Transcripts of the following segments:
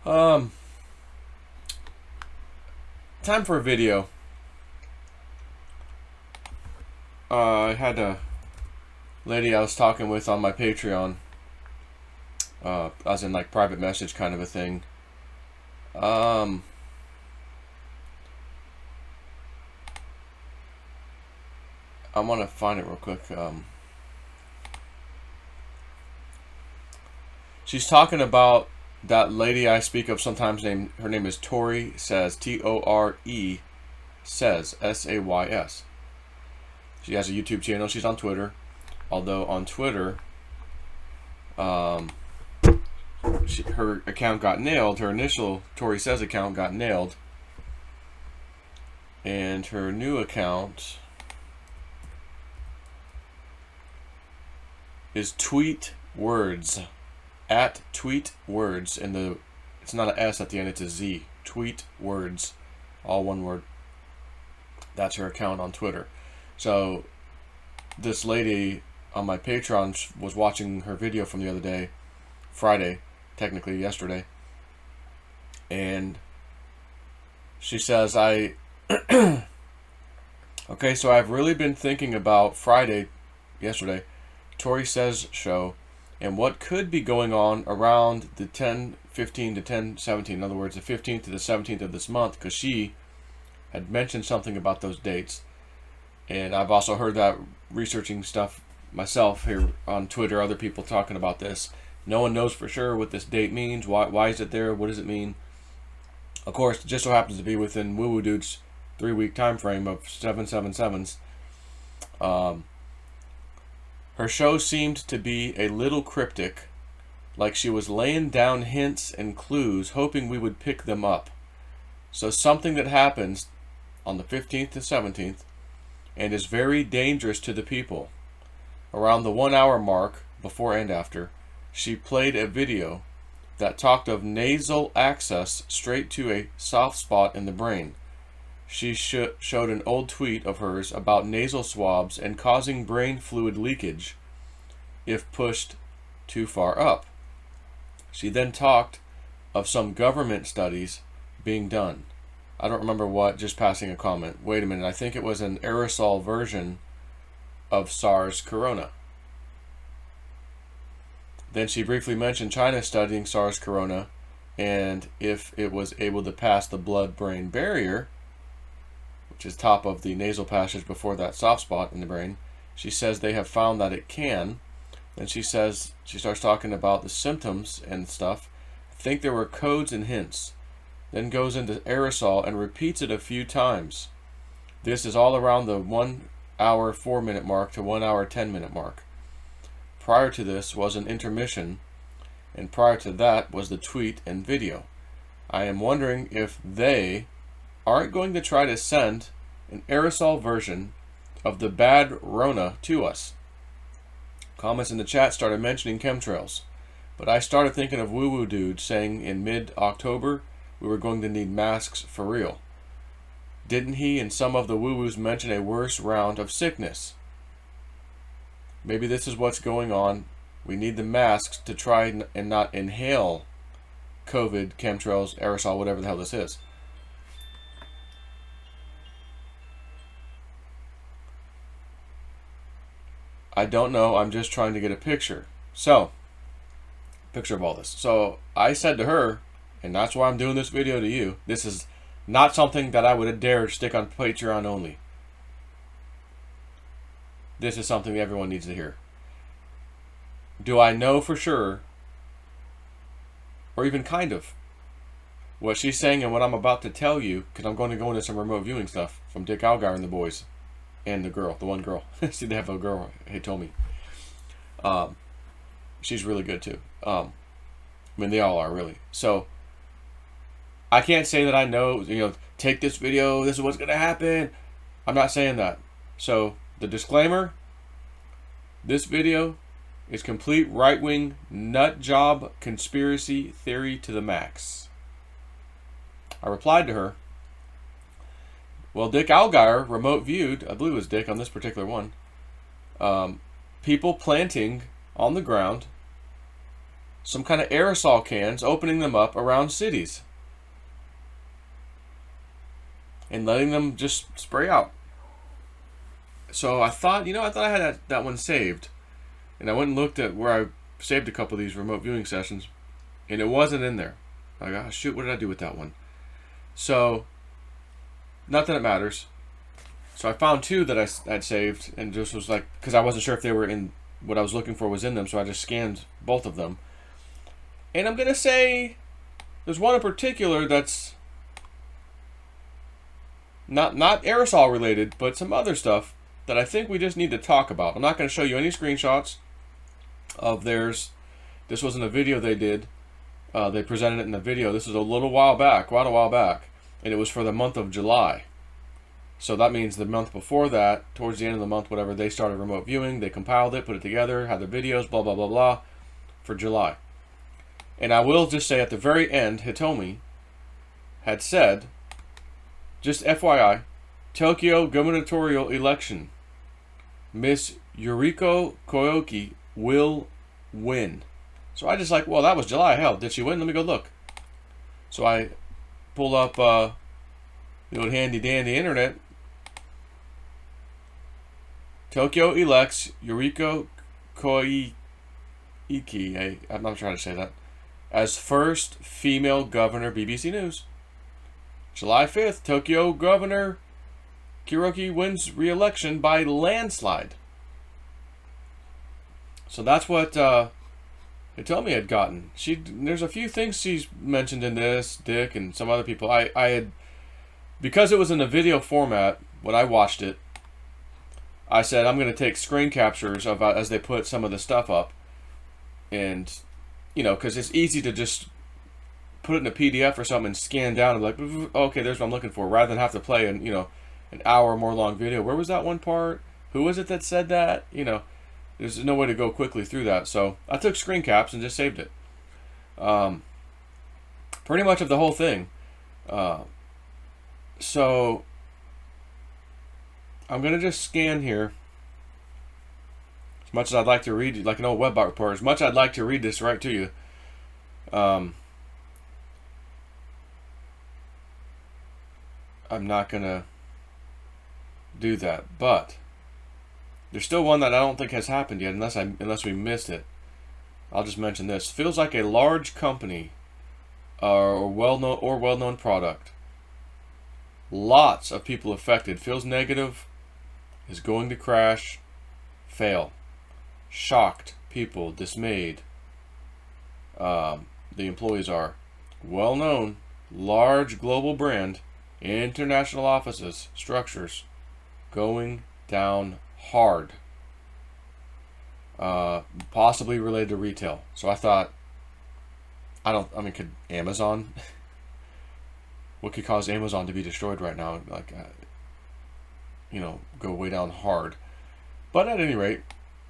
Um, Time for a video. I had a lady I was talking with on my Patreon, as in like private message kind of a thing. I want to find it real quick. She's talking about that lady I speak of sometimes. Her name is Tori Says, Tore Says, Says. She has a YouTube channel. She's on Twitter, although on Twitter, her account got nailed. Her initial Tori Says account got nailed, and her new account is Tweet Words, at Tweet Words, and it's not an S at the end, it's a Z. Tweet Words, all one word. That's her account on Twitter. So this lady on my Patreon was watching her video from the other day, Friday, technically yesterday, and she says, okay, so I've really been thinking about yesterday, Tori Says show, and what could be going on around the 10/15 to 10/17, in other words, the 15th to the 17th of this month, because she had mentioned something about those dates. And I've also heard that researching stuff myself here on Twitter, other people talking about this. No one knows for sure what this date means. Why is it there? What does it mean? Of course, it just so happens to be within Woo Woo Dude's 3-week time frame of 777s. Her show seemed to be a little cryptic, like she was laying down hints and clues, hoping we would pick them up. So something that happens on the 15th to 17th and is very dangerous to the people. Around the 1 hour mark, before and after, she played a video that talked of nasal access straight to a soft spot in the brain. She showed an old tweet of hers about nasal swabs and causing brain fluid leakage if pushed too far up. She then talked of some government studies being done. I don't remember what, just passing a comment. Wait a minute, I think it was an aerosol version of SARS corona. Then she briefly mentioned China studying SARS corona, and if it was able to pass the blood-brain barrier, which is top of the nasal passage before that soft spot in the brain, she says they have found that it can. Then she starts talking about the symptoms and stuff. I think there were codes and hints. Then goes into aerosol and repeats it a few times. This is all around the 1 hour 4 minute mark to 1 hour 10 minute mark. Prior to this was an intermission, and prior to that was the tweet and video. I am wondering if they aren't going to try to send an aerosol version of the bad Rona to us. Comments in the chat started mentioning chemtrails, but I started thinking of Woo Woo Dude saying in mid-October we were going to need masks for real. Didn't he and some of the woo-woos mention a worse round of sickness? Maybe this is what's going on. We need the masks to try and not inhale COVID, chemtrails, aerosol, whatever the hell this is. I don't know. I'm just trying to get a picture. Picture of all this. So I said to her, and that's why I'm doing this video to you, this is not something that I would have dared stick on Patreon only. This is something everyone needs to hear. Do I know for sure, or even kind of, what she's saying and what I'm about to tell you, because I'm going to go into some remote viewing stuff from Dick Algar and the boys, and the one girl. See, they have a girl, Hitomi. She's really good too. I mean, they all are really. So, I can't say that I know, take this video, this is what's going to happen. I'm not saying that. So, the disclaimer, this video is complete right-wing nut job conspiracy theory to the max. I replied to her, well, Dick Algar remote viewed, I believe it was Dick on this particular one, people planting on the ground some kind of aerosol cans, opening them up around cities and letting them just spray out. So I thought, I thought I had that one saved. And I went and looked at where I saved a couple of these remote viewing sessions, and it wasn't in there. Like, oh shoot, what did I do with that one? So, not that it matters. So I found two that I had saved, and just was like, because I wasn't sure if they were in, what I was looking for was in them, so I just scanned both of them. And I'm going to say, there's one in particular that's not aerosol related, but some other stuff that I think we just need to talk about. I'm not going to show you any screenshots of theirs. This wasn't a video they did. They presented it in a video. This is a little while back, quite a while back, and it was for the month of July. So that means the month before that, towards the end of the month, whatever, they started remote viewing. They compiled it, put it together, had the videos, blah, blah, blah, blah, for July. And I will just say at the very end, Hitomi had said, just FYI, Tokyo gubernatorial election, Miss Yuriko Koike will win. So I just like, well, that was July. Hell, did she win? Let me go look. So I pull up the old handy dandy internet. Tokyo elects Yuriko Koike, I'm not trying to say that, as first female governor, BBC News. July 5th, Tokyo Governor Kiroki wins re-election by landslide. So that's what Hitomi had gotten. There's a few things she's mentioned in this, Dick, and some other people. I had, because it was in a video format, when I watched it, I said I'm going to take screen captures of as they put some of the stuff up. And, because it's easy to just put it in a PDF or something and scan down and be like, okay, there's what I'm looking for, rather than have to play an hour or more long video. Where was that one part? Who was it that said that? There's no way to go quickly through that. So I took screen caps and just saved it. Pretty much of the whole thing. So I'm going to just scan here. As much as I'd like to read, like an old WebBot report, as much as I'd like to read this right to you. I'm not going to do that. But there's still one that I don't think has happened yet, unless we missed it. I'll just mention this. Feels like a large company or well-known product. Lots of people affected. Feels negative. Is going to crash. Fail. Shocked people. Dismayed. The employees are well-known. Large global brand. International offices. Structures. Going down hard. Possibly related to retail. So I thought, could Amazon, what could cause Amazon to be destroyed right now? Like, go way down hard. But at any rate,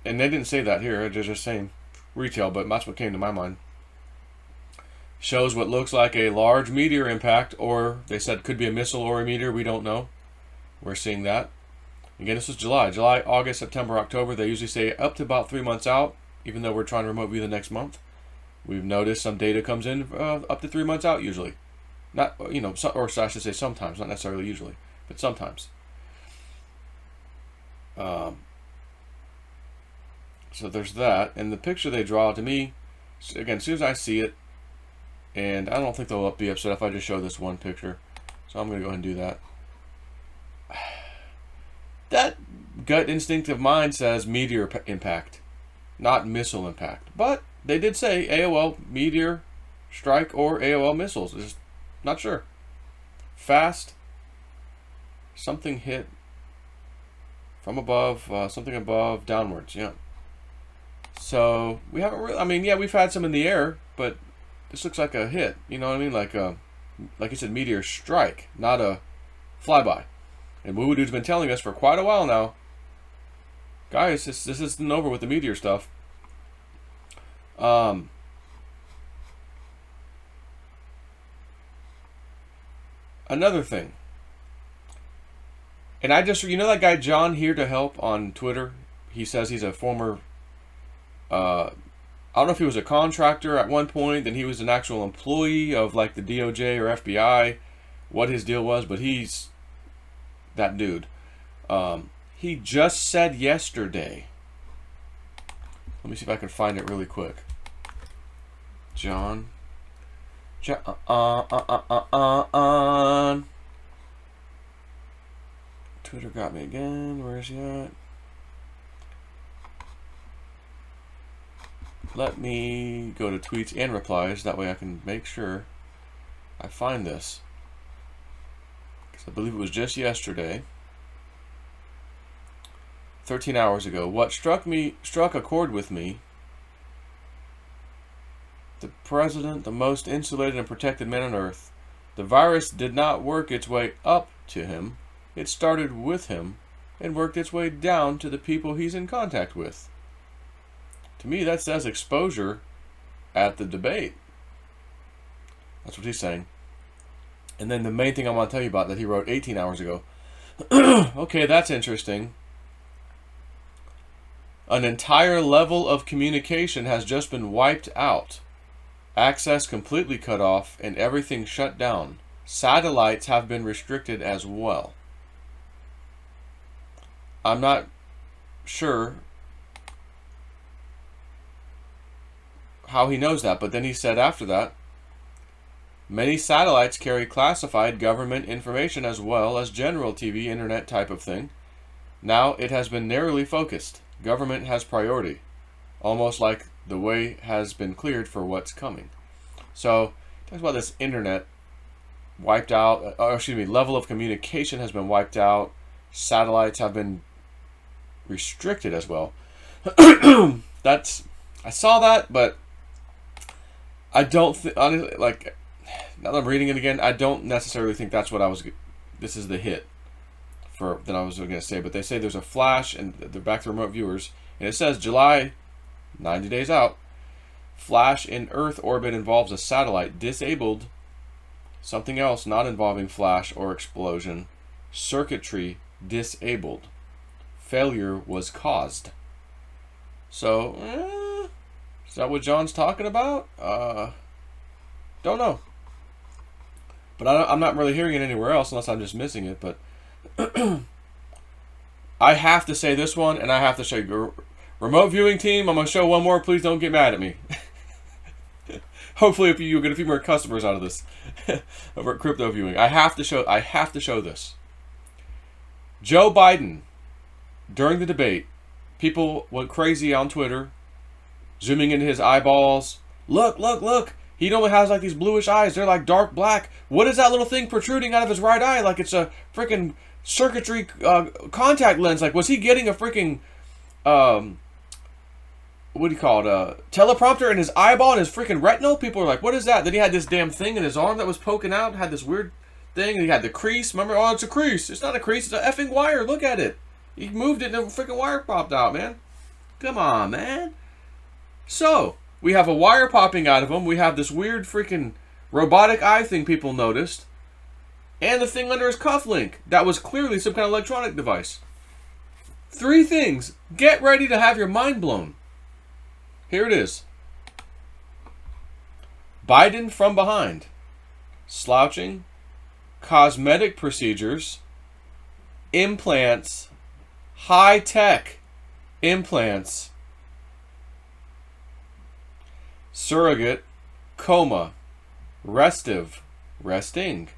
and they didn't say that here, they're just saying retail, but that's what came to my mind. Shows what looks like a large meteor impact, or they said could be a missile or a meteor, we don't know. We're seeing that. Again, this was July, August, September, October. They usually say up to about 3 months out, even though we're trying to remote view the next month. We've noticed some data comes in up to 3 months out usually. Not, or I should say sometimes, not necessarily usually, but sometimes. So there's that. And the picture they draw, to me, again, as soon as I see it, and I don't think they'll be upset if I just show this one picture. So I'm going to go ahead and do that. That gut instinct of mine says meteor impact, not missile impact. But they did say AOL meteor strike or AOL missiles. Just not sure. Fast. Something hit from above, something above, downwards. Yeah. So we haven't really. We've had some in the air, but this looks like a hit. You know what I mean? Like you said, meteor strike, not a flyby. And Woo-Dude's been telling us for quite a while now, guys, this isn't over with the meteor stuff. Another thing. And I just, that guy John Here to Help on Twitter? He says he's a former I don't know if he was a contractor at one point, then he was an actual employee of like the DOJ or FBI, what his deal was, but he's that dude. He just said yesterday. Let me see if I can find it really quick. John. Twitter got me again. Where is he at? Let me go to tweets and replies. That way I can make sure I find this. Because I believe it was just yesterday. 13 hours ago. What struck a chord with me. The president, the most insulated and protected man on earth. The virus did not work its way up to him. It started with him and worked its way down to the people he's in contact with. To me, that says exposure at the debate. That's what he's saying. And then the main thing I want to tell you about that he wrote 18 hours ago. Okay, that's interesting. An entire level of communication has just been wiped out. Access completely cut off and everything shut down. Satellites have been restricted as well. I'm not sure how he knows that, but then he said after that, many satellites carry classified government information as well as general TV, internet type of thing. Now it has been narrowly focused. Government has priority. Almost like the way has been cleared for what's coming. So, talks about this internet wiped out, level of communication has been wiped out. Satellites have been restricted as well. I saw that, but I don't think, honestly, like, now that I'm reading it again, I don't necessarily think that's what this is the hit for that I was going to say. But they say there's a flash, and they're back to remote viewers, and it says July, 90 days out, flash in Earth orbit involves a satellite disabled, something else not involving flash or explosion, circuitry disabled. Failure was caused. So, is that what John's talking about? Don't know. But I'm not really hearing it anywhere else unless I'm just missing it. But I have to say this one, and I have to show you. Remote viewing team, I'm going to show one more. Please don't get mad at me. Hopefully you'll get a few more customers out of this over at Crypto Viewing. I have to show this. Joe Biden, during the debate, people went crazy on Twitter, zooming into his eyeballs. Look, look, look. He only has like these bluish eyes. They're like dark black. What is that little thing protruding out of his right eye? Like it's a freaking circuitry contact lens. Like, was he getting a freaking what do you call it? Teleprompter in his eyeball and his freaking retinal? People are like, what is that? Then he had this damn thing in his arm that was poking out. Had this weird thing. And he had the crease. Remember? Oh, it's a crease. It's not a crease. It's an effing wire. Look at it. He moved it and a freaking wire popped out, man. Come on, man. So, we have a wire popping out of him. We have this weird freaking robotic eye thing people noticed. And the thing under his cufflink. That was clearly some kind of electronic device. 3 things. Get ready to have your mind blown. Here it is. Biden from behind. Slouching. Cosmetic procedures. Implants. High-tech implants. Surrogate. Coma. Restive. Resting.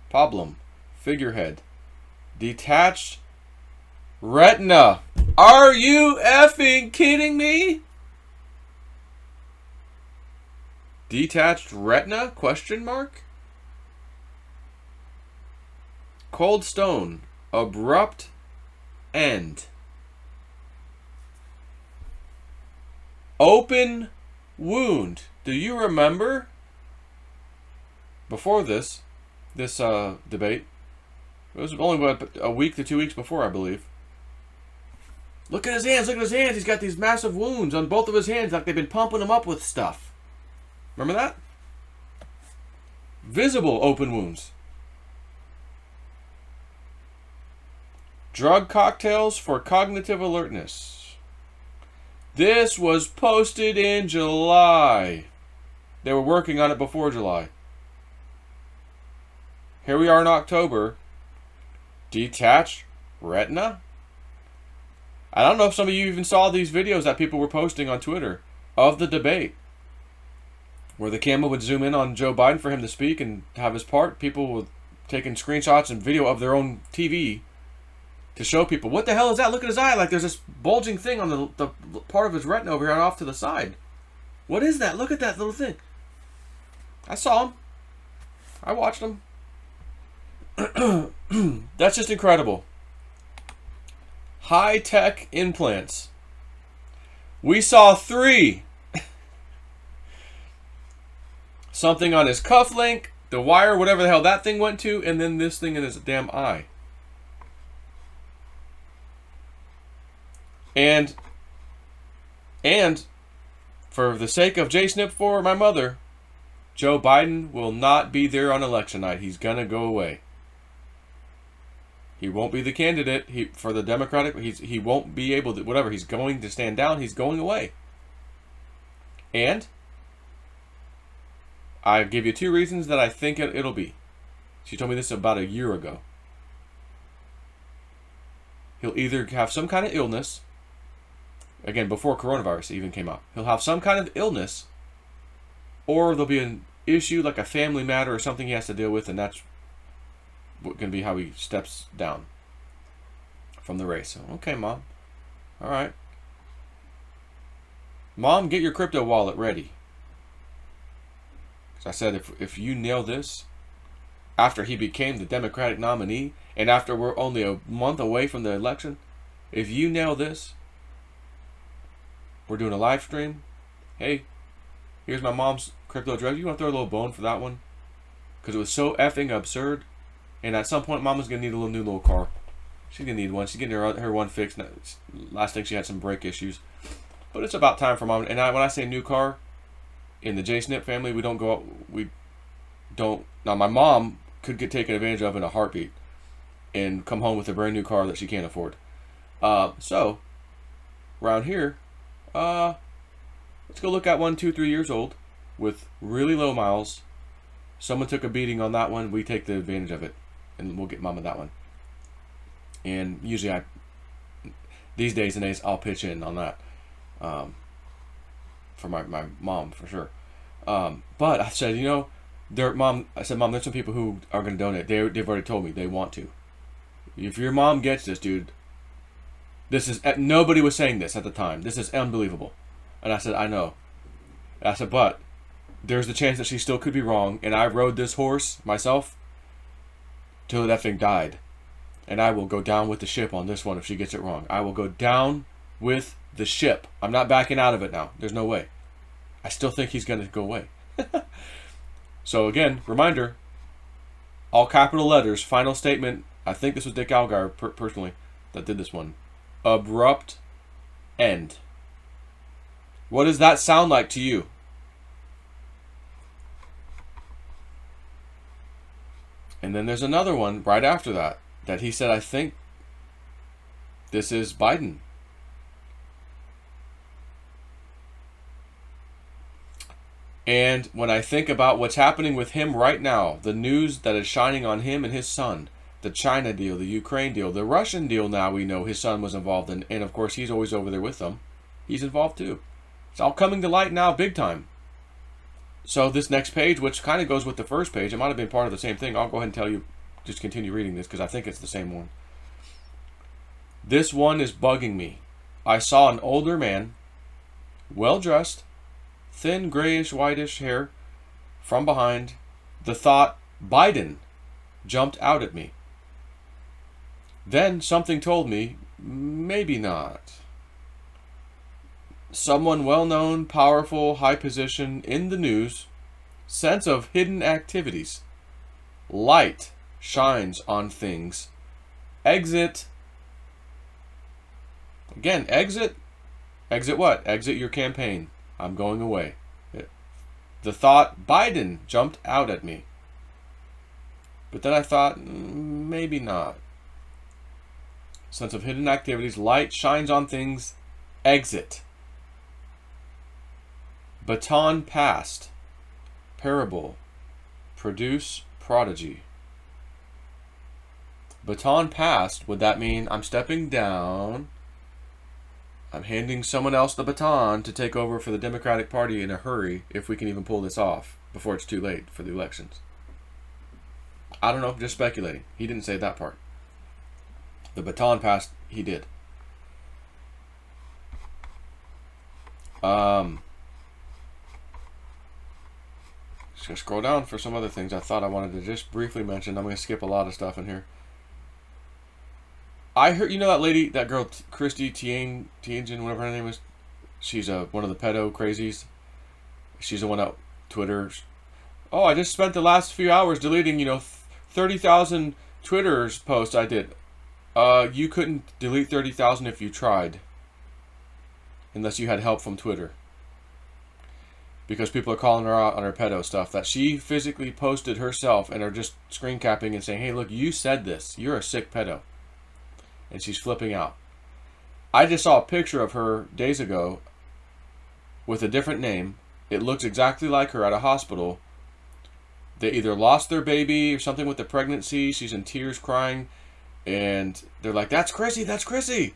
Problem. Figurehead. Detached retina. Are you effing kidding me? Detached retina? Question mark? Cold stone. Abrupt end. Open wound. Do you remember? Before this debate, it was only about a week to 2 weeks before, I believe. Look at his hands. Look at his hands. He's got these massive wounds on both of his hands, like they've been pumping him up with stuff. Remember that? Visible open wounds. Drug cocktails for cognitive alertness. This was posted in July. They were working on it before July. Here we are in October. Detached retina? I don't know if some of you even saw these videos that people were posting on Twitter of the debate, where the camera would zoom in on Joe Biden for him to speak and have his part. People were taking screenshots and video of their own TV to show people, what the hell is that? Look at his eye. Like there's this bulging thing on the part of his retina over here and off to the side. What is that? Look at that little thing. I saw him. I watched him. That's just incredible. High-tech implants. We saw 3. Something on his cuff link, the wire, whatever the hell that thing went to, and then this thing in his damn eye. And for the sake of JSNP for my mother, Joe Biden will not be there on election night. He's gonna go away. He won't be the candidate for the Democratic. He won't be able to, whatever. He's going to stand down. He's going away. And I give you 2 reasons that I think it'll be. She told me this about a year ago. He'll either have some kind of illness. Again, before coronavirus even came out. He'll have some kind of illness. Or there'll be an issue like a family matter or something he has to deal with, and that's going to be how he steps down from the race. So, okay, Mom. All right. Mom, get your crypto wallet ready. Because I said, if you nail this, after he became the Democratic nominee, and after we're only a month away from the election, if you nail this, we're doing a live stream. Hey, here's my mom's crypto address. You want to throw a little bone for that one? Because it was so effing absurd. And at some point, Mama's going to need a new little car. She's going to need one. She's getting her one fixed. Last thing, she had some brake issues. But it's about time for Mom. And when I say new car, in the JSNP family, we don't go out. We don't. Now, my mom could get taken advantage of in a heartbeat and come home with a brand new car that she can't afford. So, around here, let's go look at one 2-3 years old with really low miles. Someone took a beating on that one. We take the advantage of it. And we'll get Mama that one. And usually these days and days, I'll pitch in on that. For my mom, for sure. But I said, Mom, there's some people who are going to donate. They've already told me they want to. If your mom gets this, dude, nobody was saying this at the time. This is unbelievable. And I said, I know. And I said, but there's the chance that she still could be wrong. And I rode this horse myself till that thing died. And I will go down with the ship on this one if she gets it wrong. I will go down with the ship. I'm not backing out of it now. There's no way. I still think he's going to go away. So again, reminder, all capital letters, final statement. I think this was Dick Algar personally that did this one. Abrupt end. What does that sound like to you? And then there's another one right after that he said, I think this is Biden. And when I think about what's happening with him right now, the news that is shining on him and his son, the China deal, the Ukraine deal, the Russian deal now we know his son was involved in, and of course he's always over there with them. He's involved too. It's all coming to light now big time. So this next page, which kind of goes with the first page, it might have been part of the same thing. I'll go ahead and tell you, just continue reading this because I think it's the same one. This one is bugging me. I saw an older man, well-dressed, thin, grayish, whitish hair from behind. The thought, Biden, jumped out at me. Then something told me, maybe not. Someone well-known, powerful, high position in the news, sense of hidden activities. Light shines on things. Exit. Again, exit. Exit what? Exit your campaign. I'm going away. The thought, Biden, jumped out at me. But then I thought, maybe not. Sense of hidden activities. Light shines on things. Exit. Baton passed. Parable. Produce prodigy. Baton passed. Would that mean I'm stepping down? I'm handing someone else the baton to take over for the Democratic Party in a hurry, if we can even pull this off before it's too late for the elections. I don't know, just speculating. He didn't say that part. The baton passed, he did. Just gonna scroll down for some other things I thought I wanted to just briefly mention. I'm gonna skip a lot of stuff in here. I heard, you know that lady, that girl, Christy Tien, whatever her name is? She's one of the pedo crazies. She's the one out Twitter. Oh, I just spent the last few hours deleting, 30,000 Twitter's posts I did. You couldn't delete 30,000 if you tried. Unless you had help from Twitter. Because people are calling her out on her pedo stuff. That she physically posted herself and are just screen capping and saying, hey, look, you said this. You're a sick pedo. And she's flipping out. I just saw a picture of her days ago with a different name. It looks exactly like her at a hospital. They either lost their baby or something with the pregnancy. She's in tears crying. And they're like, that's Chrissy, that's Chrissy.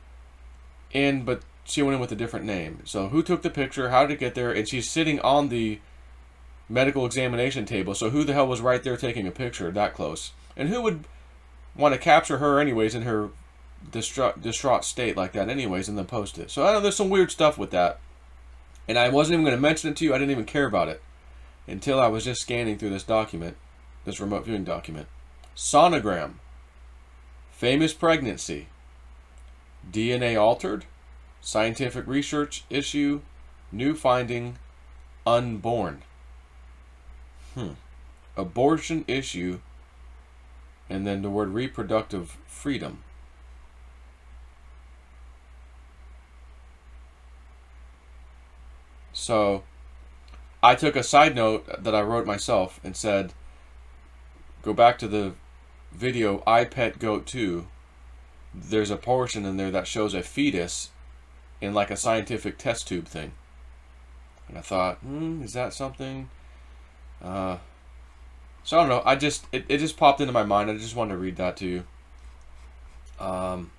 But she went in with a different name. So who took the picture? How did it get there? And she's sitting on the medical examination table. So who the hell was right there taking a picture that close? And who would want to capture her anyways in her distraught state like that anyways and then post it? So I know there's some weird stuff with that. And I wasn't even going to mention it to you. I didn't even care about it until I was just scanning through this document, this remote viewing document. Sonogram. Famous pregnancy. DNA altered. Scientific research issue. New finding. Unborn. Abortion issue. And then the word reproductive freedom. So I took a side note that I wrote myself and said, go back to the video I Pet Goat 2. There's a portion in there that shows a fetus in like a scientific test tube thing. And I thought, is that something? So I don't know. It just popped into my mind. I just wanted to read that to you. I'm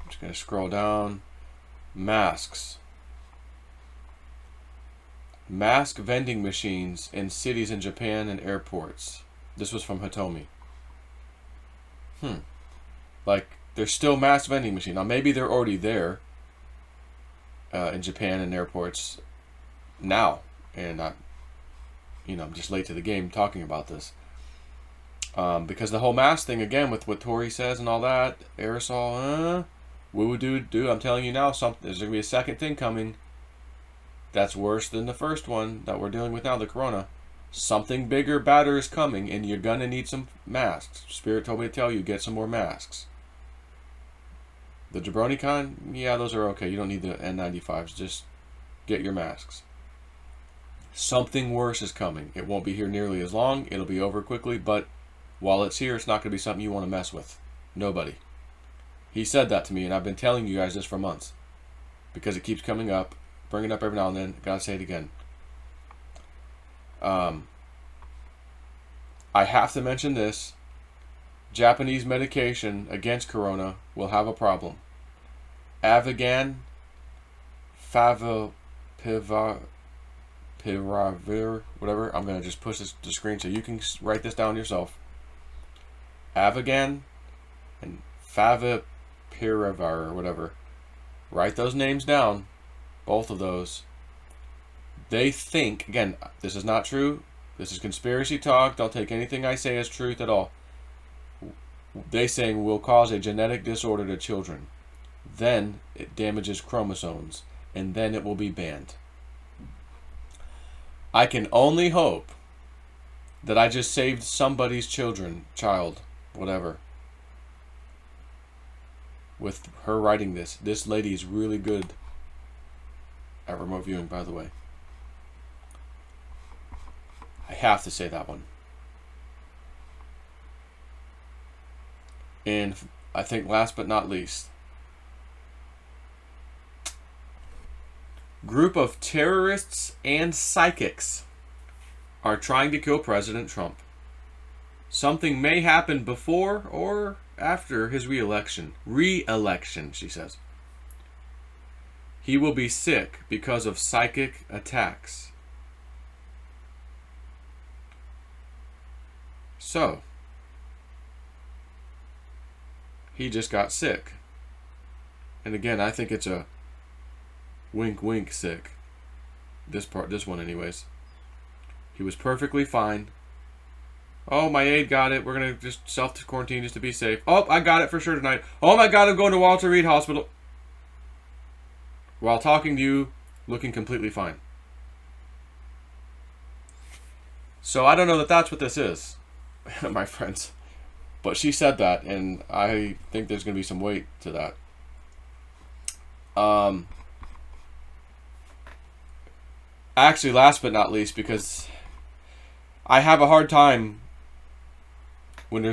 just going to scroll down. Masks. Mask vending machines in cities in Japan and airports. This was from Hitomi. Like, there's still mask vending machines. Now, maybe they're already there in Japan and airports now. And I'm just late to the game talking about this. Because the whole mask thing, again, with what Tori says and all that, aerosol, woo-woo-doo-doo, I'm telling you now, there's going to be a second thing coming that's worse than the first one that we're dealing with now, the corona. Something bigger, badder is coming, and you're going to need some masks. Spirit told me to tell you, get some more masks. The Jabroni kind, yeah, those are okay. You don't need the N95s. Just get your masks. Something worse is coming. It won't be here nearly as long. It'll be over quickly, but while it's here, it's not going to be something you want to mess with. Nobody. He said that to me, and I've been telling you guys this for months. Because it keeps coming up. Bring it up every now and then. Gotta say it again. I have to mention this. Japanese medication against corona will have a problem. Avigan, Favipiravir, whatever. I'm going to just push this to the screen so you can write this down yourself. Avigan and Favipiravir or whatever. Write those names down. Both of those. They think, again, this is not true. This is conspiracy talk. Don't take anything I say as truth at all. They saying will cause a genetic disorder to children. Then it damages chromosomes. And then it will be banned. I can only hope that I just saved somebody's child, whatever. With her writing this. This lady is really good at remote viewing, by the way. I have to say that one. And I think last but not least, Group of terrorists and psychics are trying to kill President Trump. Something may happen before or after his re-election. Re-election, she says. He will be sick because of psychic attacks. So, he just got sick. And again, I think it's a wink wink sick. This one anyways. He was perfectly fine. Oh, my aide got it. We're going to just self-quarantine just to be safe. Oh, I got it for sure tonight. Oh my God, I'm going to Walter Reed Hospital. While talking to you, looking completely fine. So I don't know that that's what this is, my friends. But she said that, and I think there's going to be some weight to that. Actually, last but not least, because I have a hard time when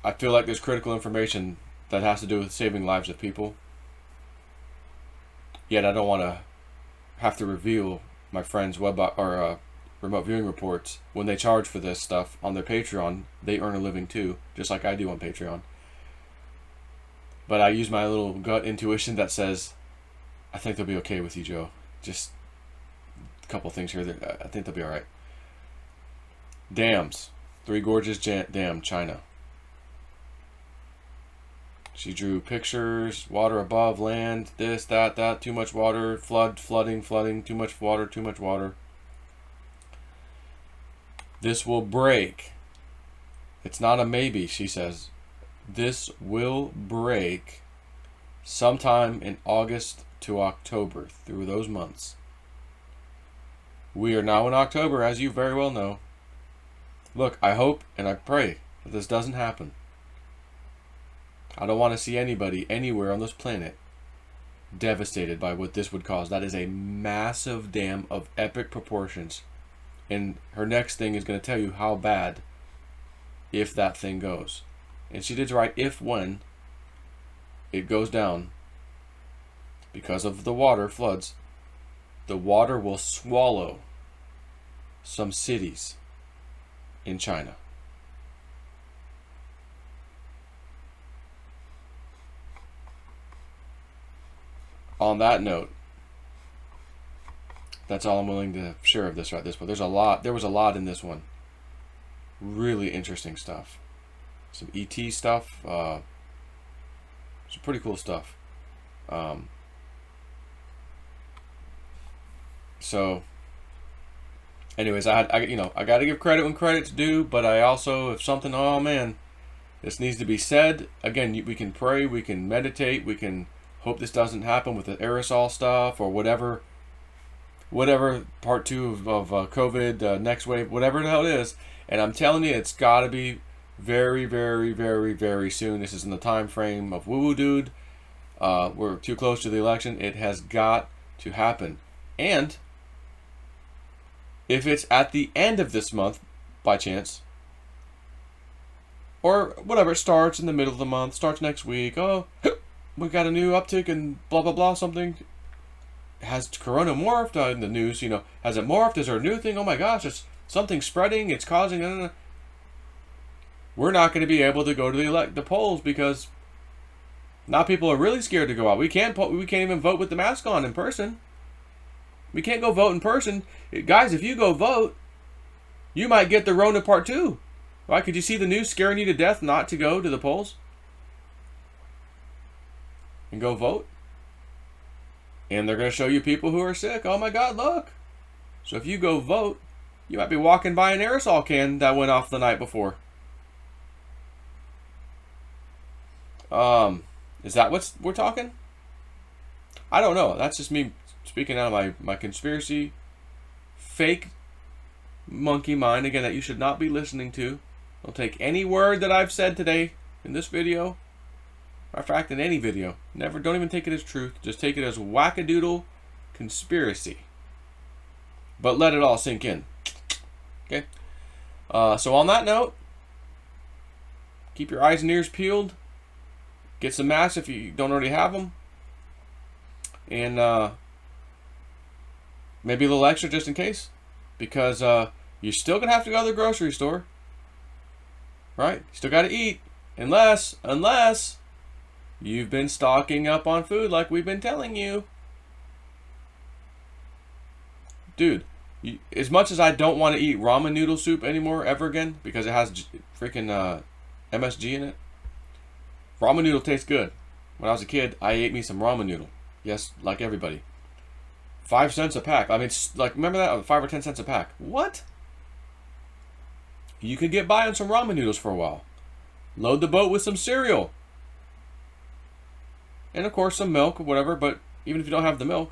I feel like there's critical information that has to do with saving lives of people. Yet I don't want to have to reveal my friends' remote viewing reports. When they charge for this stuff on their Patreon, they earn a living too, just like I do on Patreon. But I use my little gut intuition that says, I think they'll be okay with you, Joe. Just a couple things here that I think they'll be alright. Dams. Three Gorges Dam, China. She drew pictures, water above, land, this, that, too much water, flooding, too much water. This will break. It's not a maybe, she says. This will break sometime in August to October, through those months. We are now in October, as you very well know. Look, I hope and I pray that this doesn't happen. I don't want to see anybody anywhere on this planet devastated by what this would cause. That is a massive dam of epic proportions. And her next thing is going to tell you how bad if that thing goes. And she did write if when it goes down because of the water floods, the water will swallow some cities in China. On that note, that's all I'm willing to share of this right this point. There was a lot in this one. Really interesting stuff. Some ET stuff. Some pretty cool stuff. So anyways, I got to give credit when credit's due, but I also, if something, oh man, this needs to be said. Again, we can pray, we can meditate, we can hope this doesn't happen with the aerosol stuff or whatever part 2 of COVID, next wave, whatever the hell it is. And I'm telling you, it's got to be very, very, very, very soon. This is in the time frame of woo-woo dude. We're too close to the election. It has got to happen. And if it's at the end of this month, by chance, or whatever, it starts in the middle of the month, starts next week, oh, we got a new uptick in blah, blah, blah, something. Has Corona morphed in the news? Has it morphed? Is there a new thing? Oh my gosh, it's something spreading. It's causing... We're not going to be able to go to the polls because now people are really scared to go out. We can't even vote with the mask on in person. We can't go vote in person. Guys, if you go vote, you might get the Rona part 2. Why? Could you see the news scaring you to death not to go to the polls and go vote? And they're going to show you people who are sick. Oh my God, look. So if you go vote, you might be walking by an aerosol can that went off the night before. Is that what we're talking? I don't know. That's just me speaking out of my conspiracy, fake monkey mind, again, that you should not be listening to. Don't take any word that I've said today in this video, or in fact in any video. Don't even take it as truth. Just take it as wackadoodle conspiracy. But let it all sink in. Okay? So on that note, keep your eyes and ears peeled. Get some masks if you don't already have them. And maybe a little extra just in case, because you're still gonna have to go to the grocery store, right? You still got to eat, unless you've been stocking up on food like we've been telling you, dude. As much as I don't want to eat ramen noodle soup anymore ever again because it has freaking MSG in it, ramen noodle tastes good. When I was a kid, I ate me some ramen noodle. Yes, like everybody. 5 cents a pack. I mean, like, remember that? 5 or 10 cents a pack. What? You could get by on some ramen noodles for a while. Load the boat with some cereal. And, of course, some milk or whatever. But even if you don't have the milk,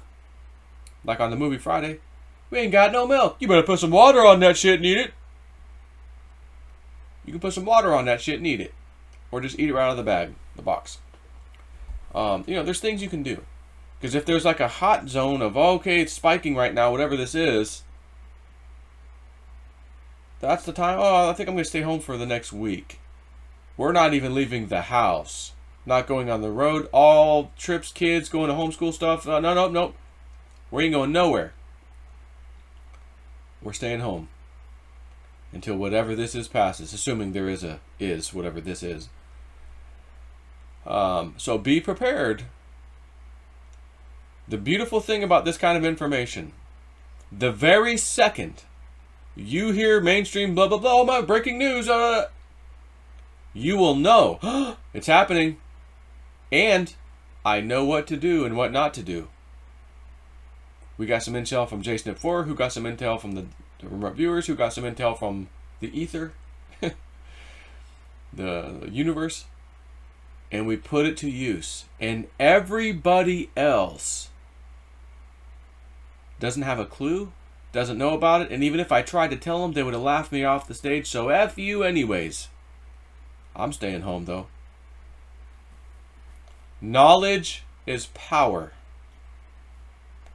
like on the movie Friday, we ain't got no milk. You better put some water on that shit and eat it. You can put some water on that shit and eat it. Or just eat it right out of the bag, the box. There's things you can do. Because if there's like a hot zone of, okay, it's spiking right now, whatever this is, that's the time, I think I'm going to stay home for the next week. We're not even leaving the house. Not going on the road. All trips, kids, going to homeschool stuff. No. We ain't going nowhere. We're staying home. Until whatever this is passes. Assuming there is whatever this is. So be prepared. The beautiful thing about this kind of information, the very second you hear mainstream blah blah blah, oh my, breaking news, you will know it's happening, and I know what to do and what not to do. We got some intel from JSNIP4, who got some intel from the remote viewers, who got some intel from the ether, the universe, and we put it to use. And everybody else doesn't have a clue, doesn't know about it, and even if I tried to tell them, they would have laughed me off the stage, so F you anyways. I'm staying home, though. Knowledge is power.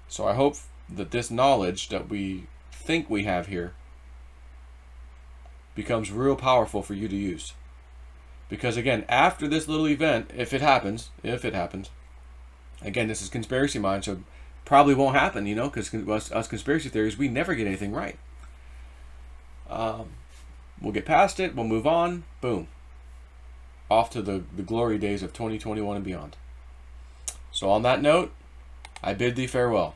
So I hope that this knowledge that we think we have here becomes real powerful for you to use. Because again, after this little event, if it happens, again, this is conspiracy mind, so probably won't happen, because us conspiracy theories, we never get anything right. We'll get past it, we'll move on, boom. Off to the glory days of 2021 and beyond. So on that note, I bid thee farewell.